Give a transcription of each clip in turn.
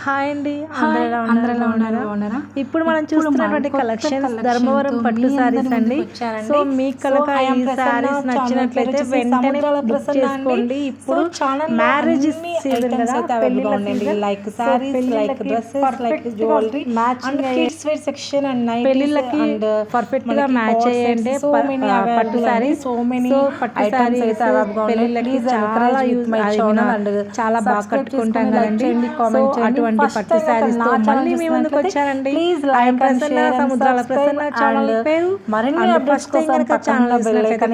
Hi అండి, hi అందరూ ఎలా బాగున్నారా? ఇప్పుడు మనం చూస్తున్నటువంటి కలెక్షన్స్ ధర్మవరం పట్టు సారీస్ అండి. సో మీకు కనుక ఈ సారీస్ నచ్చినట్లయితే వెంటనే బుక్ చేసుకోండి. ఇప్పుడు మ్యారేజ్ సీజన్ కదా, పెళ్లిళ్ళకి like saris, like dresses, like jewellery, matching kids wear section and nighties పెళ్లిళ్ళకి అండ్ పర్ఫెక్ట్ గా మ్యాచ్ అయ్యండి పట్టు సారీస్. సో పట్టు సారీస్ పెళ్లిళ్ళకి చాలా యూజ్, చాలా బాగా కట్టుకుంటాం కదండి. సో అటువంటి పట్టు సారీస్ తో మళ్ళీ మీ ముందుకు వచ్చానండి. ప్రసన్న సముద్రాల ప్రసన్న ఛానల్ పేరు. మరిన్ని అప్డేట్స్ కోసం channel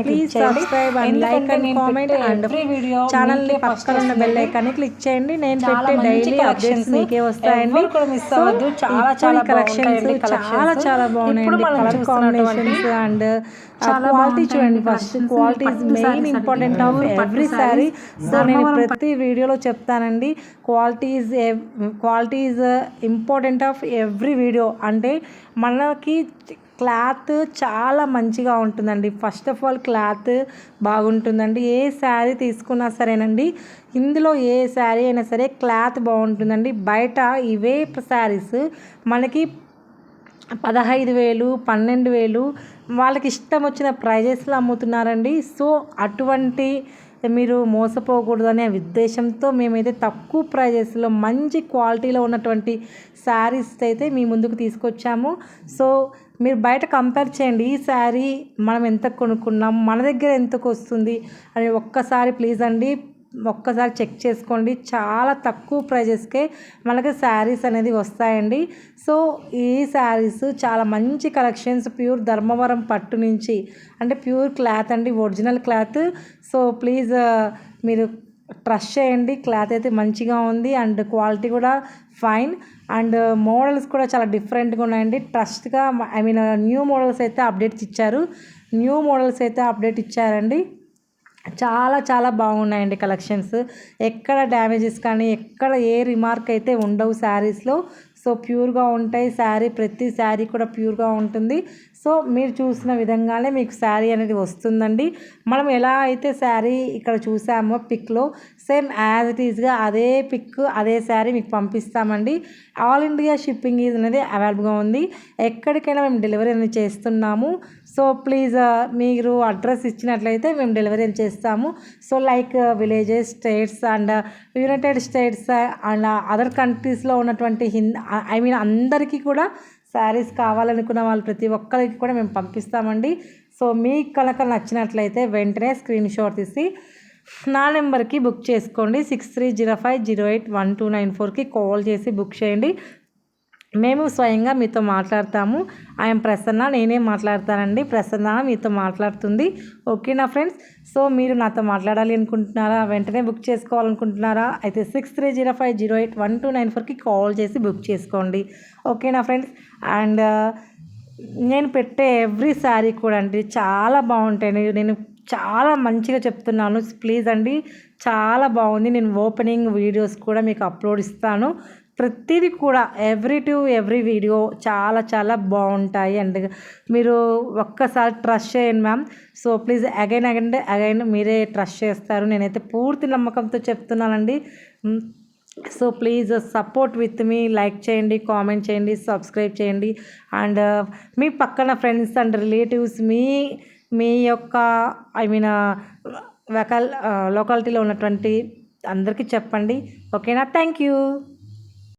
please subscribe and like and comment and channel ని పక్కన ఉన్న బెల్ ఐకాన్ ని క్లిక్ చేయండి. నేను పెట్టే డైలీ అప్డేట్స్ మీకే వస్తాయండి. చాలా కలెక్షన్స్ చాలా బాగున్నాయండి. కలర్ కాంబినేషన్స్ అండ్ క్వాలిటీ చూడండి. First quality is main important of every sorry. So నేను ప్రతి వీడియోలో చెప్తానండి, quality is important of every video. అంటే మనకి క్లాత్ చాలా మంచిగా ఉంటుందండి. ఫస్ట్ ఆఫ్ ఆల్ క్లాత్ బాగుంటుందండి. ఏ శారీ తీసుకున్నా సరేనండి, ఇందులో ఏ శారీ అయినా సరే క్లాత్ బాగుంటుందండి. బయట ఇవే శారీస్ మనకి 15,000 12,000 వాళ్ళకి ఇష్టం వచ్చిన ప్రైజెస్లో అమ్ముతున్నారండి. సో అటువంటి మీరు మోసపోకూడదనే ఉద్దేశంతో మేమైతే తక్కువ ప్రైజెస్లో మంచి క్వాలిటీలో ఉన్నటువంటి శారీస్ అయితే మీ ముందుకు తీసుకొచ్చాము. సో మీరు బయట కంపేర్ చేయండి, ఈ శారీ మనం ఎంత కొనుక్కున్నాం, మన దగ్గర ఎంతకు వస్తుంది అని ఒక్కసారి ప్లీజ్ అండి ఒక్కసారి చెక్ చేసుకోండి. చాలా తక్కువ ప్రైజెస్కే మనకి శారీస్ అనేది వస్తాయండి. సో ఈ శారీస్ చాలా మంచి కలెక్షన్స్, ప్యూర్ ధర్మవరం పట్టు నుంచి, అంటే ప్యూర్ క్లాత్ అండి, ఒరిజినల్ క్లాత్. సో ప్లీజ్ మీరు ట్రస్ట్ చేయండి. క్లాత్ అయితే మంచిగా ఉంది అండ్ క్వాలిటీ కూడా ఫైన్ అండ్ మోడల్స్ కూడా చాలా డిఫరెంట్గా ఉన్నాయండి. ట్రస్ట్గా న్యూ మోడల్స్ అయితే అప్డేట్ ఇచ్చారండి. చాలా బాగున్నాయండి కలెక్షన్స్. ఎక్కడ డ్యామేజెస్ కానీ ఎక్కడ ఏ రిమార్క్ అయితే ఉండవు శారీస్లో. సో ప్యూర్గా ఉంటాయి శారీ, ప్రతి శారీ కూడా ప్యూర్గా ఉంటుంది. సో మీరు చూసిన విధంగానే మీకు శారీ అనేది వస్తుందండి. మనం ఎలా అయితే శారీ ఇక్కడ చూసామో పిక్లో, సేమ్ యాజ్ ఇట్ ఈస్గా అదే పిక్ అదే శారీ మీకు పంపిస్తామండి. ఆల్ ఇండియా షిప్పింగ్ అనేది అవైలబుల్గా ఉంది. ఎక్కడికైనా మేము డెలివరీ అనేది చేస్తున్నాము. సో ప్లీజ్ మీరు అడ్రస్ ఇచ్చినట్లయితే మేము డెలివరీ చేస్తాము. So like villages, states and United states and other కంట్రీస్లో ఉన్నటువంటి అందరికీ కూడా శారీస్ కావాలనుకున్న వాళ్ళు ప్రతి ఒక్కరికి కూడా మేము పంపిస్తామండి. సో మీకు కనుక నచ్చినట్లయితే వెంటనే స్క్రీన్ షాట్ తీసి నా నెంబర్కి బుక్ చేసుకోండి. 6305081294కి కాల్ చేసి బుక్ చేయండి. మేము స్వయంగా మీతో మాట్లాడతాము. ఐఎమ్ ప్రసన్న, నేనే మాట్లాడతానండి. ప్రసన్న మీతో మాట్లాడుతుంది. ఓకేనా ఫ్రెండ్స్? సో మీరు నాతో మాట్లాడాలి అనుకుంటున్నారా, వెంటనే బుక్ చేసుకోవాలనుకుంటున్నారా, అయితే 6305081294కి కాల్ చేసి బుక్ చేసుకోండి. ఓకేనా ఫ్రెండ్స్? అండ్ నేను పెట్టే ఎవ్రీ శారీ కూడా అండి చాలా బాగుంటాయి. నేను చాలా మంచిగా చెప్తున్నాను, ప్లీజ్ అండి. చాలా బాగుంది. నేను ఓపెనింగ్ వీడియోస్ కూడా మీకు అప్లోడ్ ఇస్తాను. ప్రతిదీ కూడా ఎవ్రీ వీడియో చాలా బాగుంటాయి అండ్ మీరు ఒక్కసారి ట్రస్ట్ చేయండి మ్యామ్. సో ప్లీజ్ అగైన్ మీరే ట్రస్ట్ చేస్తారు. నేనైతే పూర్తి నమ్మకంతో చెప్తున్నానండి. So please support with me. Like చేయండి, కామెంట్ చేయండి, సబ్స్క్రైబ్ చేయండి అండ్ మీ పక్కన ఫ్రెండ్స్ అండ్ రిలేటివ్స్, మీ యొక్క లోకాలిటీలో ఉన్నటువంటి అందరికీ చెప్పండి. ఓకేనా? Thank you.